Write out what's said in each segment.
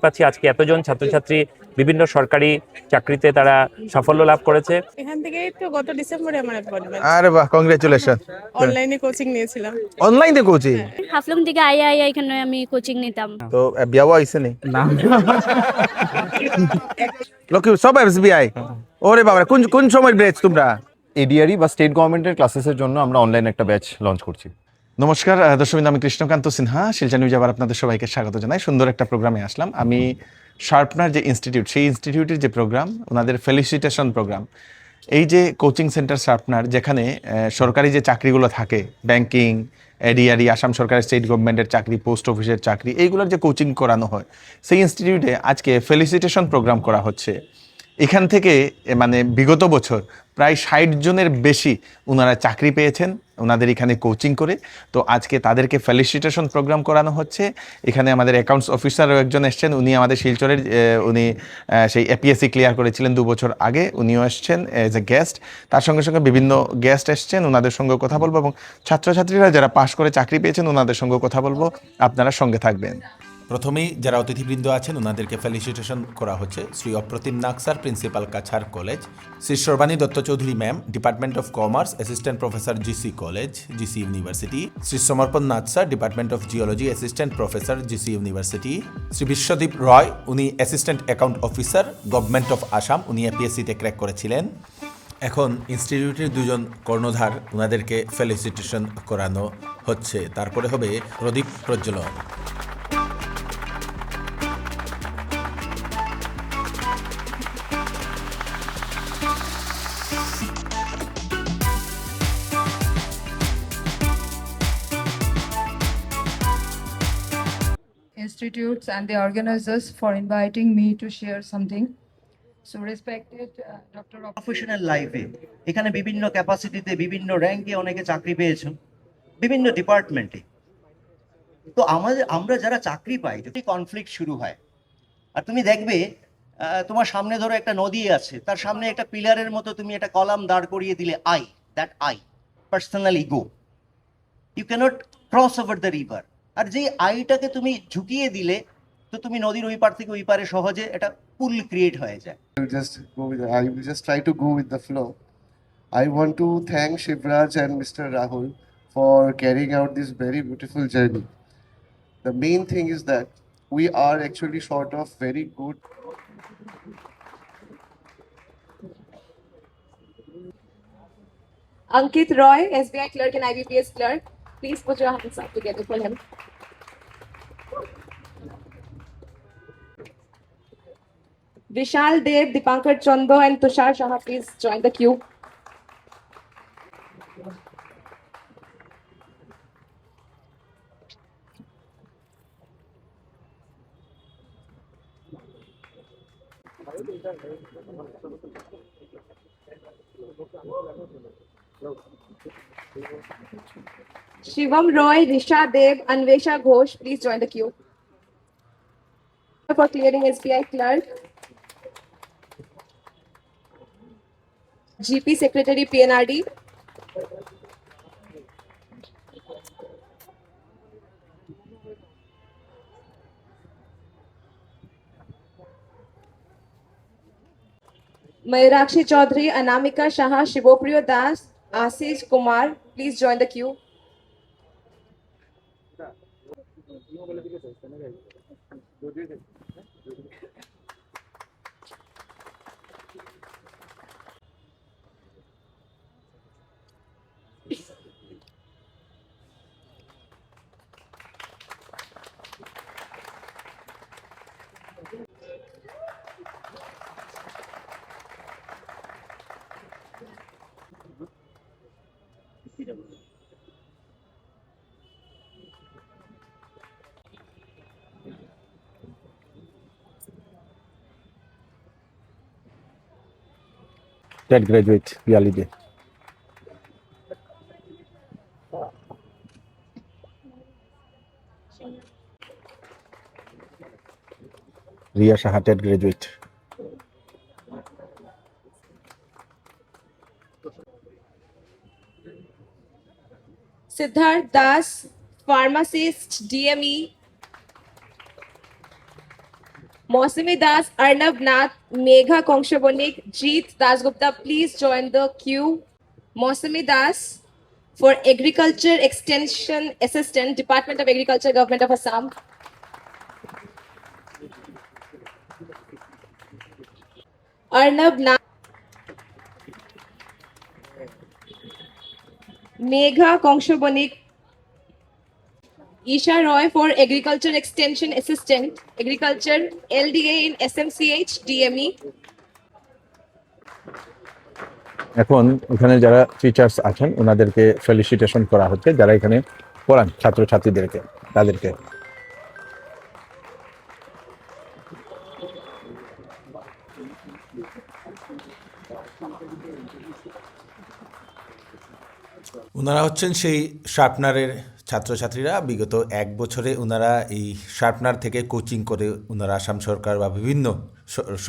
পাচ্ছি আজকে এতজন ছাত্রছাত্রী বিভিন্ন সরকারি চাকরিতে তারা সাফল্য লাভ করেছে। এখান থেকে তো গত ডিসেম্বরে আমার অ্যাপয়েন্টমেন্ট। আরে বাহ, কংগ্রেচুলেশন। অনলাইনে কোচিং নিয়েছিলাম। অনলাইনে কোচিং? হাফলং থেকে আইয়া এখানে আমি কোচিং নিতাম। তো বিয়াও আইছে নি না? লোকে সব এসবিআই। ওরে বাবা, কোন কোন সময় ব্যাচ তোমরা? এডিআরই বা স্টেট গভর্নমেন্টের ক্লাসেসের জন্য আমরা অনলাইনে একটা ব্যাচ লঞ্চ করছি। নমস্কার দর্শক, আমি কৃষ্ণকান্ত সিনহা, শিলচর নিউজ আবার আপনাদের সবাইকে স্বাগত জানাই। সুন্দর একটা প্রোগ্রামে আসলাম। আমি শার্পনার যে ইনস্টিটিউট, সেই ইনস্টিটিউটের যে প্রোগ্রাম, ওনাদের ফেলিসিটেশন প্রোগ্রাম, এই যে কোচিং সেন্টার শার্পনার, যেখানে সরকারি যে চাকরিগুলো থাকে, ব্যাংকিং, এডিআরই, আসাম সরকারের স্টেট গভর্নমেন্টের চাকরি, পোস্ট অফিসের চাকরি, এইগুলোর যে কোচিং করানো হয়, সেই ইনস্টিটিউটে আজকে ফেলিসিটেশন প্রোগ্রাম করা হচ্ছে। এখান থেকে মানে বিগত বছর প্রায় 60 জনের বেশি ওনারা চাকরি পেয়েছেন ওনাদের এখানে কোচিং করে। তো আজকে তাদেরকে ফেলিসিটেশন প্রোগ্রাম করানো হচ্ছে। এখানে আমাদের অ্যাকাউন্টস অফিসারও একজন এসছেন, উনি আমাদের শিলচরের উনি সেই এপিএসসি ক্লিয়ার করেছিলেন 2 বছর আগে, উনিও এসছেন এজ এ গেস্ট। তার সঙ্গে সঙ্গে বিভিন্ন গেস্ট এসছেন, ওনাদের সঙ্গে কথা বলবো, এবং ছাত্রছাত্রীরা যারা পাশ করে চাকরি পেয়েছেন ওনাদের সঙ্গে কথা বলবো। আপনারা সঙ্গে থাকবেন। প্রথমেই যারা অতিথিবৃন্দ আছেন ওনাদেরকে ফেলিসিটেশন করা হচ্ছে। Shri Apratim Nag sir, principal Cachar college; Shri Sarbani Dutta Chowdhury ma'am, department of commerce, assistant professor, GC college, GC university; Shri Samarpan Nath sir, department of geology, assistant professor, GC university; Shri Biswadeep Roy, উনি assistant account officer, government of Assam, উনি এপিএসসিতে ক্র্যাক করেছিলেন। এখন ইনস্টিটিউটের দুজন কর্ণধার, ওনাদেরকে ফেলিসিটেশন করানো হচ্ছে। তারপরে হবে প্রদীপ প্রজ্বলন। Institutes and the organizers for inviting me to share something. So respected Dr. Professional লাইফে এখানে বিভিন্ন ক্যাপাসিটিতে, বিভিন্ন র্যাঙ্কে অনেকে চাকরি পেয়েছো, বিভিন্ন ডিপার্টমেন্টে। তো আমরা যারা চাকরি পাই, যদি কনফ্লিক্ট শুরু হয়, আর তুমি দেখবে তোমার সামনে ধরো একটা নদী আছে, তার সামনে একটা পিলারের মতো তুমি একটা কলাম দাঁড় করিয়ে দিলে, I personal ego, you cannot cross over the river. আর যে আইটাকে তুমি ঝুঁকিয়ে দিলে, তো তুমি নদীর ওই পার থেকে ওই পারে সহজে একটা পুল ক্রিয়েট হয়ে যায়। I will just try to go with the flow. I want to thank Shivraj and Mr. Rahul for carrying out this very beautiful journey. The main thing is that we are actually short of very good. Ankit Roy, SBI clerk and IBPS clerk. Please put your hands up together for him. Vishal Dev, Dipankar Chando and Tushar Shah, please join the queue. Shivam Roy, Risha Dev, Anvesha Ghosh, please join the queue. For clearing SBI clerk. GP Secretary PNRD. Mayurakshi Chaudhary, Anamika Shah, Shivopriya Das, Ashish Kumar, please join the queue. TET graduate পিয়ালিদে। Riya Saha, TET graduate. Siddharth Das, pharmacist, DME. Mausami Das, Arnab Nath, Megha Kongshabonik, Jeet Dasgupta, please join the queue. Mausami Das for Agriculture Extension Assistant, Department of Agriculture, Government of Assam. Arnab Nath, Megha Kongshabonik, Isha Roy for Agriculture Extension Assistant, Agriculture, LDA in SMCH, DME. এখন এখানে যারা teachers আছেন ওনাদেরকে felicitation করা হচ্ছে, যারা এখানে পড়ান ছাত্রছাত্রীদেরকে, তাদেরকে। ওনারা হচ্ছেন সেই শার্পনারের ছাত্রছাত্রীরা। বিগত 1 বছরে ওনারা এই শার্পনার থেকে কোচিং করে ওনারা আসাম সরকার বা বিভিন্ন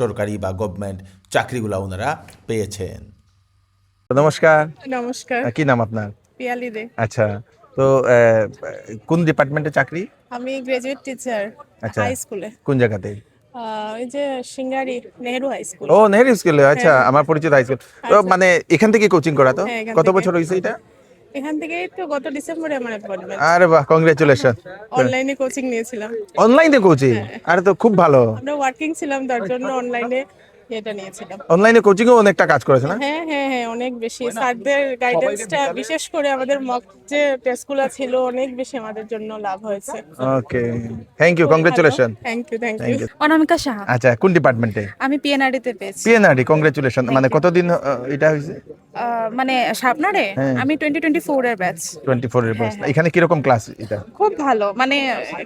সরকারি বা গভর্নমেন্ট চাকরিগুলো ওনারা পেয়েছেন। নমস্কার, নমস্কার, কি নাম আপনার? পিয়ালি দে। আচ্ছা, তো কোন ডিপার্টমেন্টে চাকরি? আমি গ্রাজুয়েট টিচার আচ্ছা। হাই স্কুলে। কোন জায়গাতে? ওই যে সিঙ্গারি নেহেরু হাই স্কুল। ও, নেহেরু স্কুলে। আচ্ছা, আমার পরিচিত হাই স্কুল। তো আচ্ছা। মানে এখান থেকে কোচিং করা তো? হ্যাঁ, এখান কত থেকে। বছর হয়েছে এটা? এখান থেকে তো গত ডিসেম্বরে আমার অ্যাপয়েন্টমেন্ট। আরে বাহ, কংগ্রেচুলেশন। অনলাইনে কোচিং নিয়েছিলাম। অনলাইনে কোচিং? আরে তো খুব ভালো। আমরা ওয়ার্কিং ছিলাম, তার জন্য অনলাইনে এটা নিয়েছিলাম। অনলাইনে কোচিংও অনেকটা কাজ করেছে না? হ্যাঁ হ্যাঁ হ্যাঁ, অনেক বেশি স্যারদের গাইডেন্সটা, বিশেষ করে আমাদের মক যে টেস্টগুলো ছিল, অনেক বেশি আমাদের জন্য লাভ হয়েছে। Okay, thank you, congratulation. Thank you, thank thank you. You. Anamika Saha. আচ্ছা, কোন ডিপার্টমেন্টে? আমি পিএনআরডি-তে পেয়েছি। PNRD, congratulation. মানে কতদিন এটা হয়েছে? মানে শার্পনারে হ্যাঁ। আমি 2024 এর ব্যাচ। 24 এর বয়স। হ্যাঁ। এখানে কিরকম ক্লাস এটা? খুব ভালো, মানে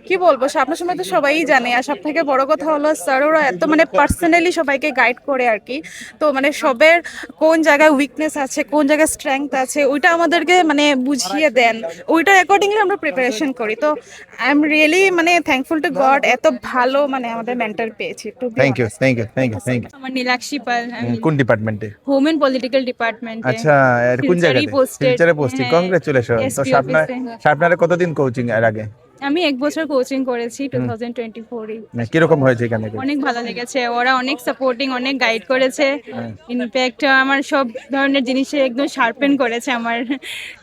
কি বলবো, শার্পনার সময় তো সবাই জানে, আর সব থেকে বড় কথা হলো স্যার ওরা এত মানে পার্সোনালি সবাইকে গাইড করে আর কি। তো মানে সবের কোন জায়গায় উইকনেস আছে, কোন জায়গায় স্ট্রেংথ আছে, ওইটা আমাদেরকে মানে বুঝিয়ে দেন, ওইটার অ্যাকর্ডিংলি আমরা প্রিপারেশন করি। তো আই এম রিয়েলি মানে থ্যাঙ্কফুল টু গড, এত ভালো মানে আমাদের মেন্টর পেয়েছি। Thank you, thank you, thank you, thank you. আমার নীলাক্ষী পাল, কোন ডিপার্টমেন্টে? Home and political department. আচ্ছা, এর কোন শিলচরে জায়গাতে? posted, শিলচরে পোস্টিং। হ্যাঁ, কংগ্রেচুলেশন। তো SP শার্পনারে কতদিন কোচিং এর আগে? আমি 1 বছর কোচিং করেছি 2024 এ। না, কিরকম হয়েছে এখানে? অনেক ভালো লেগেছে, ওরা অনেক সাপোর্টিং, অনেক গাইড করেছে। ইনফ্যাক্ট আমার সব ধরনের জিনিসে একদম শার্পেন করেছে আমার,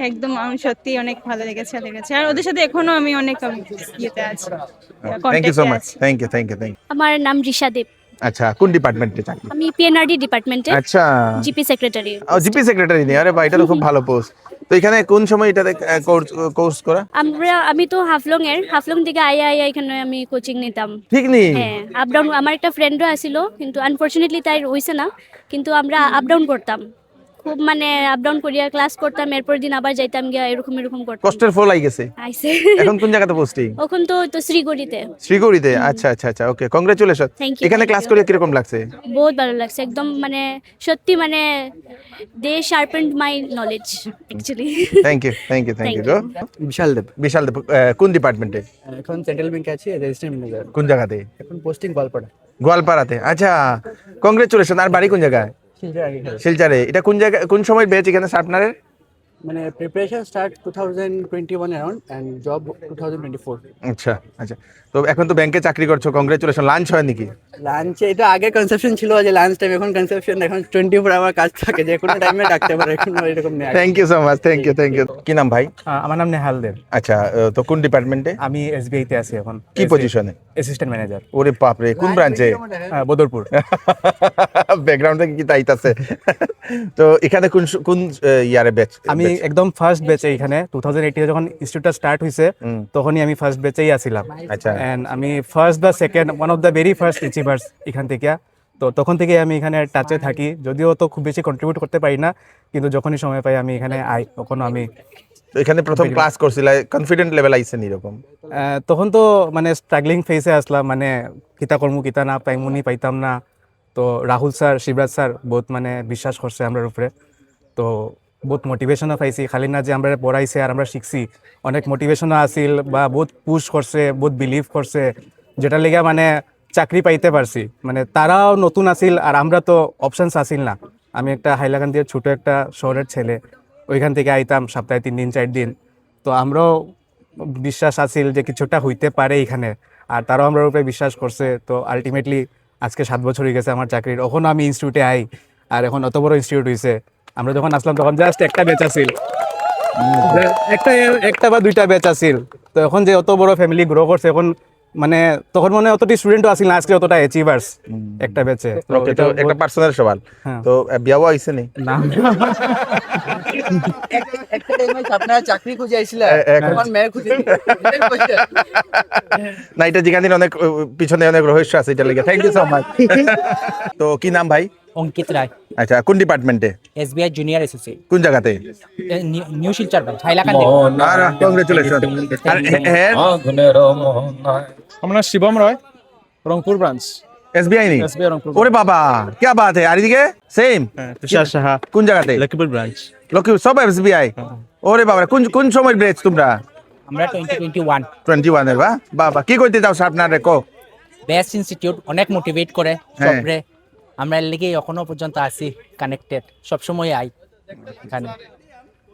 একদম আমি সত্যি অনেক ভালো লেগেছে। আর ওদের সাথে এখনো আমি অনেক ইয়েতে আছি, থ্যাংক ইউ সো মাচ। কন্ট্যাক্টে আছি। Thank you, thank you, thank you. আমার নাম রিশা দেব। আচ্ছা, কোন ডিপার্টমেন্টে চাকরি? আমি পিএনআরডি ডিপার্টমেন্টে আচ্ছা, জিপি সেক্রেটারি। ও, জিপি সেক্রেটারি নিয়ে। আরে ভাই, এটা তো খুব ভালো পোস্ট। তো এখানে কোন সময় এটাতে কোর্স করা? আমি তো হাফলং থেকে আইয়া এখানে আমি কোচিং নিতাম। ঠিক নেই? হ্যাঁ, আপ ডাউন। আমার একটা ফ্রেন্ডও আসিল, কিন্তু আনফরচুনেটলি তাই হইছে না, কিন্তু আমরা আপ ডাউন করতাম, খুব মানে আপ ডাউন করিয়া ক্লাস করতাম, এরপর দিন আবার যাইতাম গিয়া, এরকম করতাম। কষ্টের ফল আই গেছে। আইছে। এখন কোন জায়গাতে পোস্টিং? এখন তো শ্রীগড়িতে। শ্রীগড়িতে? আচ্ছা আচ্ছা আচ্ছা, ওকে, কংগ্রেচুলেশন। Thank you, এখানে thank ক্লাস you. করে কিরকম লাগছে? বহুত ভালো লাগছে, একদম মানে সত্যি মানে they sharpened my knowledge actually. Thank you, thank you, thank you. Bishal Deb. Bishal Deb, কোন ডিপার্টমেন্টে? এখন সেন্ট্রাল ব্যাংকে আছি, রেজিস্ট্যান্ট ম্যানেজার। কোন জায়গাতে? এখন পোস্টিং গোয়ালপাড়া। গোয়ালপাড়াতে? আচ্ছা, কংগ্রেচুলেশন। আর বাড়ি কোন জায়গায়? শিলচর আগে খেলা। শিলচরে। এটা কোন জায়গা, কোন সময় ব্যাচ এখানে শার্পনারের? মানে preparation start 2021 around end job 2024। আচ্ছা আচ্ছা, তো এখন তো ব্যাংকে চাকরি করছো, কংগ্রেচুলেশন। লাঞ্চ হয় নাকি? লাঞ্চে এটা আগে কনসেপশন ছিল যে লাঞ্চ টাইম, এখন কনসেপশন এখন 24 আওয়ার কাজ থাকে, যে কোনো টাইমে ডাকতে পারে, এখন এরকম নেই। Thank you so much, thank you, thank you. কি নাম ভাই? আমার নাম নেহাল দেব। আচ্ছা, তো কোন ডিপার্টমেন্টে? আমি এসবিআই তে আছি এখন। কি পজিশনে? Assistant manager. ওরে বাপ রে, কোন ব্রাঞ্চে? বদরপুর। ব্যাকগ্রাউন্ড থেকে কি তাইতাছে? তো এখানে কোন কোন ইয়ারে ব্যাচ? আমি একদম ফার্স্ট ব্যাচে, এখানে 2018 যখন ইনস্টিটিউটটা স্টার্ট হইছে তখনই আমি ফার্স্ট ব্যাচেই আছিলাম। আচ্ছা। এন্ড আমি ফার্স্ট বা second, one of the very first receivers এখান থেকে। তো তখন থেকে আমি এখানে টাচে থাকি, যদিও তো খুব বেশি কন্ট্রিবিউট করতে পারি না, কিন্তু যখনই সময় পাই আমি এখানে আই, তখন আমি এখানে প্রথম ক্লাস করছিলা, কনফিডেন্ট লেভেল আইছেন এরকম? তখন তো মানে স্ট্রাগলিং ফেসে আসলাম, মানে কিতা কর্ম কিতা না পাইমুনি পাইতাম না। তো রাহুল স্যার, শিবরাজ স্যার বহুত মানে বিশ্বাস করছে আমরার উপরে, তো বহুত মোটিভেশনও পাইছি। খালি না যে আমরা পড়াইছে আর আমরা শিখছি, অনেক মোটিভেশনও আসিল বা বহুত পুশ করছে, বহুত বিলিভ করছে, যেটা লেগে মানে চাকরি পাইতে পারছি। মানে তারাও নতুন আসিল আর আমরা তো অপশনস আসিল না। আমি একটা হাইলাকান্দির ছোট একটা শহরের ছেলে, ওইখান থেকে আইতাম সপ্তাহে 3 দিন 4 দিন। তো আমরাও বিশ্বাস আসিল যে কিছুটা হইতে পারে এখানে। আর তারাও আমার উপরে বিশ্বাস করছে। তো আলটিমেটলি আজকে 7 বছর হয়ে গেছে আমার চাকরির, ওখানে আমি ইনস্টিটিউটে আই, আর এখন অত বড় ইনস্টিটিউট হয়েছে। আমরা যখন আসলাম তখন জাস্ট একটা ব্যাচ আছিল, একটা বা দুইটা ব্যাচ আছিল। তো এখন যে অত বড় ফ্যামিলি গ্রো করছে, এখন মানে তখন মনে হয় অতটি স্টুডেন্টও আসিল না, আজকে অতটা অ্যাচিভার্স একটা ব্যাচে। ওকে, তো একটা পার্সোনাল সওয়াল, তো বিয়াও আইছে নি না একটা টাইমে আপনারা চাকরি খুঁজে আইছিলেন, এখন মেয়ে খুঁজে না, এটা জিগানির অনেক পিছনে অনেক রহস্য আছে, এটা লেগে থ্যাংক ইউ সো মাচ। তো কি নাম ভাই? অঙ্কিত রায়, আচ্ছা, কোন ডিপার্টমেন্টে? এসবিআই জুনিয়র অ্যাসোসিয়েট, কোন জায়গাতে? New Silchar branch, Hailakandi. Congratulation. আমার নাম শিবম রয়, রংপুর ব্রাঞ্চ, এসবিআই নি? এসবিআই রংপুর। ওরে বাবা, কি বাত है। আর এদিকে সেম তুষার সাহা, কোন জায়গাতে? লক্ষ্মীপুর ব্রাঞ্চ। লক্ষ্মীপুর, সব এসবিআই? ওরে বাবা, কোন কোন সময় ব্রেচ তোমরা? আমরা 2021 21 এর? বাবা, কি করতে যাও আপনারা? কো বেস্ট ইনস্টিটিউট, অনেক মোটিভেট করে সবরে। আমরা এর লিগে এখনো পর্যন্ত আছি কানেক্টেড, সবসময় আই এখানে।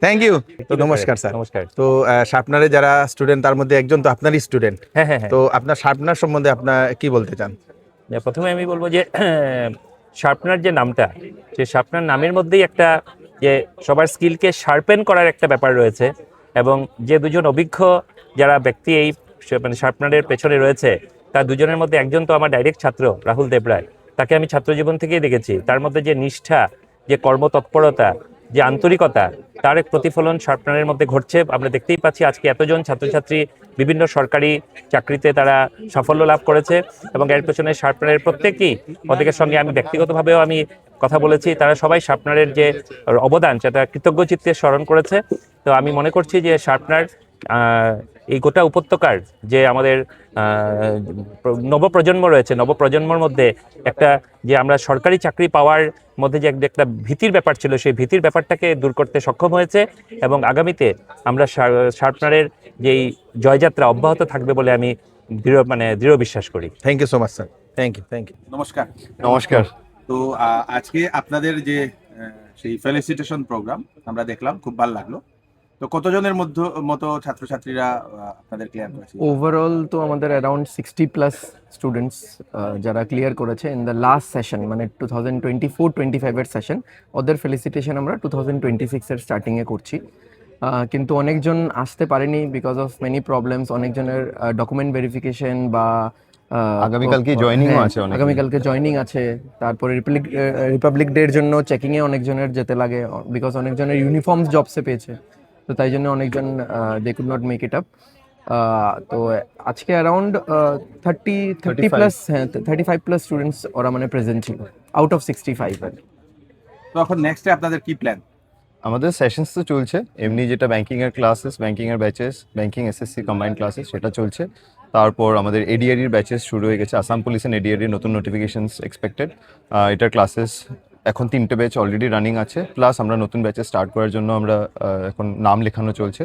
Thank you. তো নমস্কার স্যার। নমস্কার। তো শার্পনারে যারা স্টুডেন্ট, তার মধ্যে একজন তো আপনারই স্টুডেন্ট। হ্যাঁ হ্যাঁ হ্যাঁ। তো আপনার শার্পনার সম্বন্ধে আপনার কি বলতে চান? প্রথমে আমি বলবো যে শার্পনার যে নামটা, সে শার্পনার নামের মধ্যেই একটা যে সবার স্কিলকে শার্পেন করার একটা ব্যাপার রয়েছে, এবং যে দুজন অভিজ্ঞ যারা ব্যক্তি এই মানে শার্পনারের পেছনে রয়েছে, তার দুজনের মধ্যে একজন তো আমার ডাইরেক্ট ছাত্র রাহুল দেবরায়। তাকে আমি ছাত্র জীবন থেকেই দেখেছি, তার মধ্যে যে নিষ্ঠা, যে কর্মতৎপরতা, যে আন্তরিকতা, তার এক প্রতিফলন শার্পনারের মধ্যে ঘটছে। আমরা দেখতেই পাচ্ছি আজকে এতজন ছাত্রছাত্রী বিভিন্ন সরকারি চাকরিতে তারা সাফল্য লাভ করেছে, এবং এর পেছনে শার্পনারের প্রত্যেকেই, ওদের সঙ্গে আমি ব্যক্তিগতভাবেও আমি কথা বলেছি, তারা সবাই শার্পনারের যে অবদান সেটা কৃতজ্ঞ চিত্তে স্মরণ করেছে। তো আমি মনে করছি যে শার্পনার এই গোটা উপত্যকার যে আমাদের নবপ্রজন্ম রয়েছে, নবপ্রজন্মর মধ্যে একটা যে আমরা সরকারি চাকরি পাওয়ার মধ্যে যে একটা ভীতির ব্যাপার ছিল, সেই ভীতির ব্যাপারটাকে দূর করতে সক্ষম হয়েছে, এবং আগামীতে আমরা শার্পনারের যেই জয়যাত্রা অব্যাহত থাকবে বলে আমি দৃঢ় বিশ্বাস করি। Thank you so much sir. Thank you. নমস্কার। নমস্কার। তো আজকে আপনাদের যে সেই ফেলিসিটেশন প্রোগ্রাম আমরা দেখলাম, খুব ভালো লাগলো। তো কতজনের মতো ছাত্রছাত্রীরা আপনাদের ক্লিয়ার করেছে? ওভারঅল তো আমাদের অ্যারাউন্ড 60+ স্টুডেন্টস যারা ক্লিয়ার করেছে ইন দ্য লাস্ট সেশন, মানে 2024-25 এর সেশন। ওদের ফেলিসিটেশন আমরা 2026 এর স্টার্টিংয়ে করছি। কিন্তু অনেকজন আসতে পারেনি বিকজ অফ মেনি প্রবলেমস। অনেকজনের ডকুমেন্ট ভেরিফিকেশন বা আগামীকালকে জয়েনিংও আছে, আগামীকালকে জয়েনিং আছে। তারপরে রিপাবলিক ডের জন্য চেকিংয়ে অনেকজনের যেতে লাগে, বিকজ অনেকজনের ইউনিফর্মস জবসে পেয়েছে, তো তাই জন্য অনেকজন they could not make it up. তো আজকে অ্যারাউন্ড 35+ স্টুডেন্টস ওরা মানে প্রেজেন্ট ছিল আউট অফ 65। তো এখন নেক্সটে আপনাদের কি প্ল্যান? আমাদের সেশনস তো চলছে এমনি, যেটা ব্যাংকিং এর ক্লাসেস, ব্যাংকিং এর batches, banking SSC combined classes সেটা চলছে। তারপর আমাদের এডিআরির ব্যাচেস শুরু হয়ে গেছে, আসাম পুলিশ এন্ড এডিআরির নতুন নোটিফিকেশনস এক্সপেক্টেড। এটার ক্লাসেস এখন 3টে ব্যাচ অলরেডি রানিং আছে, প্লাস আমরা নতুন ব্যাচে স্টার্ট করার জন্য আমরা এখন নাম লেখানো চলছে।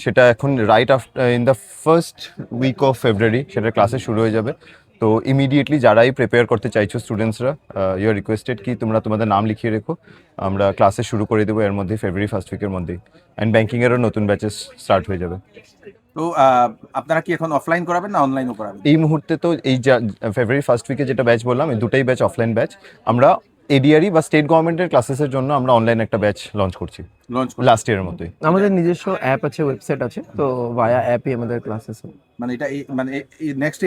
সেটা এখন right after in the first week of February সেটার ক্লাসে শুরু হয়ে যাবে। তো ইমিডিয়েটলি যারাই প্রিপেয়ার করতে চাইছো স্টুডেন্টসরা, ইউ আর রিকোয়েস্টেড কি তোমরা তোমাদের নাম লিখিয়ে রেখো, আমরা ক্লাসে শুরু করে দেবো এর মধ্যে, ফেব্রুয়ারি ফার্স্ট উইকের মধ্যেই। অ্যান্ড ব্যাংকিংয়েরও নতুন ব্যাচেস স্টার্ট হয়ে যাবে। তো আপনারা কি এখন অফলাইন করাবেন না অনলাইনও করাবেন? এই মুহূর্তে তো এই ফেব্রুয়ারি ফার্স্ট উইকে যেটা ব্যাচ বললাম, এই দুটাই ব্যাচ অফলাইন ব্যাচ। আমরা এডিআরই বা স্টেট গভর্নমেন্টের ক্লাসেসের জন্য আমরা অনলাইন একটা ব্যাচ লঞ্চ করছি লাস্ট ইয়ারের মধ্যেই। আমাদের নিজস্ব অ্যাপ আছে, ওয়েবসাইট আছে, তো ভায়া অ্যাপই আমাদের ক্লাসেস। মানে এটা নেক্সট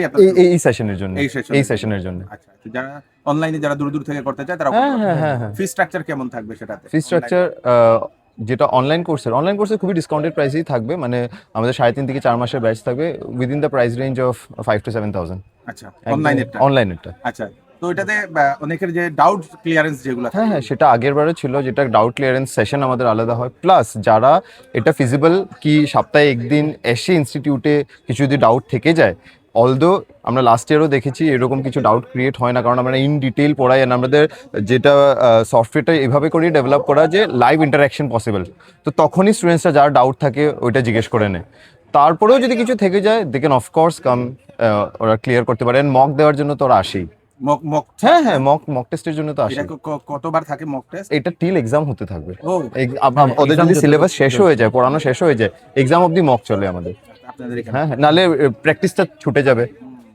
এই সেশনের জন্য, এই সেশনের জন্য। আচ্ছা, যারা অনলাইনে যারা দূর থেকে করতে চায় তারা ফি স্ট্রাকচার কেমন থাকবে সেটাতে? ফি স্ট্রাকচার যেটা অনলাইন কোর্সে খুবই ডিসকাউন্টেড প্রাইসেই থাকবে, মানে আমাদের 3.5 থেকে 4 মাসের ব্যাচ থাকবে within the price range of 5 to 7,000। আচ্ছা, অনলাইনেরটা। আচ্ছা, তো এটাতে অনেকের যে ডাউট ক্লিয়ারেন্স যেগুলো, হ্যাঁ সেটা আগের বারে ছিল, যেটা ডাউট ক্লিয়ারেন্স সেশন আমাদের আলাদা হয়। প্লাস যারা এটা ফিজিবল কি সপ্তাহে একদিন এসে ইনস্টিটিউটে কিছু যদি ডাউট থেকে যায়, অলদো আমরা লাস্ট ইয়ারও দেখেছি এরকম কিছু ডাউট ক্রিয়েট হয় না, কারণ আমরা ইন ডিটেইল পড়াই। আর আমাদের যেটা সফটওয়্যারটা এভাবে করে ডেভেলপ করা যে লাইভ ইন্টারাকশন পসিবল, তো তখনই স্টুডেন্টসরা যারা ডাউট থাকে ওইটা জিজ্ঞেস করে নেয়। তারপরেও যদি কিছু থেকে যায় দে ক্যান অফকোর্স কাম, ওরা ক্লিয়ার করতে পারে। মক দেওয়ার জন্য তো ওরা আসেই। হ্যাঁ মক টেস্টের জন্য তো আসে। কতবার থাকে মক টেস্ট? এটা টিল এক্সাম হতে থাকবে। ওদের যদি সিলেবাস শেষ হয়ে যায়, পড়ানো শেষ হয়ে যায়, এক্সাম অবধি মক চলে আমাদের। হ্যাঁ, নাহলে প্র্যাকটিসটা ছুটে যাবে।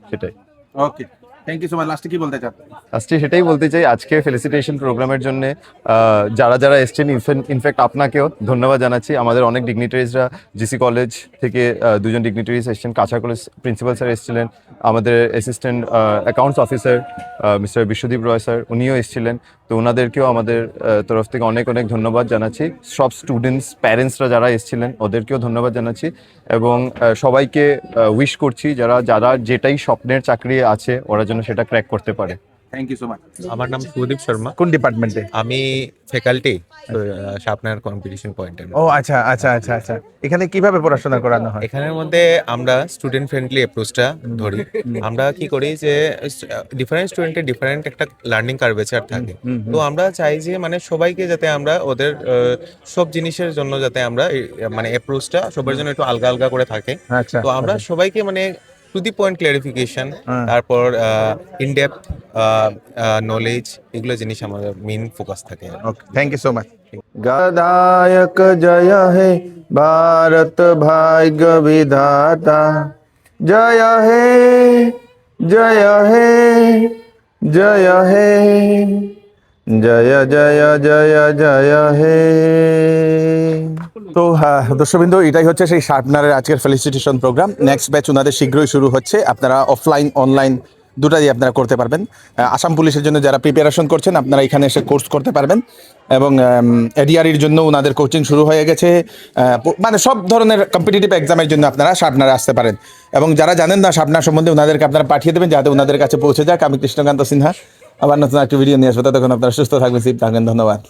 সেটাই। ওকে, থ্যাংক ইউ সো মাচ। লাস্টে কি বলতে চান? লাস্টে সেটাই বলতে চাই, আজকে ফেলিসিটেশন প্রোগ্রামের জন্য যারা যারা এসছেন, ইনফ্যাক্ট আপনাকেও ধন্যবাদ জানাচ্ছি। আমাদের অনেক ডিগনিটারিজরা জিসি কলেজ থেকে 2জন ডিগনিটারিজ এসেছেন, কাছাড় কলেজ প্রিন্সিপাল স্যার এসেছিলেন, আমাদের assistant accounts officer mister Biswadeep Roy sir উনিও এসেছিলেন। তো ওনাদেরকেও আমাদের তরফ থেকে অনেক অনেক ধন্যবাদ জানাচ্ছি। সব স্টুডেন্টস, প্যারেন্টসরা যারা এসেছিলেন ওদেরকেও ধন্যবাদ জানাচ্ছি, এবং সবাইকে উইশ করছি যারা যারা যেটাই স্বপ্নের চাকরি আছে ওরা যেন সেটা ক্র্যাক করতে পারে। Thank you so much. আমার নাম সুদীপ শর্মা। কোন ডিপার্টমেন্টে? আমি ফ্যাকাল্টি শার্পনার কম্পিটিশন পয়েন্টে। ও আচ্ছা আচ্ছা আচ্ছা আচ্ছা। এখানে কিভাবে পড়াশোনা করানো হয়? এখানের মধ্যে আমরা স্টুডেন্ট ফ্রেন্ডলি অ্যাপ্রোচটা ধরি। আমরা কি করি যে ডিফারেন্ট স্টুডেন্টের ডিফারেন্ট একটা লার্নিং কার্ভেচার থাকে, তো আমরা চাই যে মানে সবাইকে যাতে আমরা ওদের সব জিনিসের জন্য যাতে আমরা মানে অ্যাপ্রোচটা সবার জন্য একটু আলগা আলগা করে থাকে। আচ্ছা, তো আমরা সবাইকে মানে টু দি পয়েন্ট ক্লারিফিকেশন, তারপর ইন ডেপথ নলেজ, এগুলো জিনিস আমাদের মেইন ফোকাস থাকে। ওকে, থ্যাংক ইউ সো মাচ। गदायक जय हे भारत भाग्य विधाता, जय हे जय हे जय हे जय जय जय जय हे। তো দর্শকবৃন্দ, এটাই হচ্ছে সেই শার্পনারের আজকের ফেলিসিটেশন প্রোগ্রাম। নেক্সট ব্যাচ ওনাদের শীঘ্রই শুরু হচ্ছে। আপনারা অফলাইন অনলাইন দুটাই আপনারা করতে পারবেন। আসাম পুলিশের জন্য যারা প্রিপারেশন করছেন আপনারা এখানে এসে কোর্স করতে পারবেন, এবং এডিআরির জন্য ওনাদের কোচিং শুরু হয়ে গেছে। মানে সব ধরনের কম্পিটিটিভ এক্সামের জন্য আপনারা শার্পনারে আসতে পারেন, এবং যারা জানেন না শার্পনার সম্বন্ধে ওনাদেরকে আপনারা পাঠিয়ে দেবেন যাতে ওনাদের কাছে পৌঁছে যাক। আমি কৃষ্ণকান্ত সিনহা, আবার নতুন একটা ভিডিও নিয়ে আসবো। ততক্ষণ আপনারা সুস্থ থাকবেন, সেফ থাকবেন। ধন্যবাদ।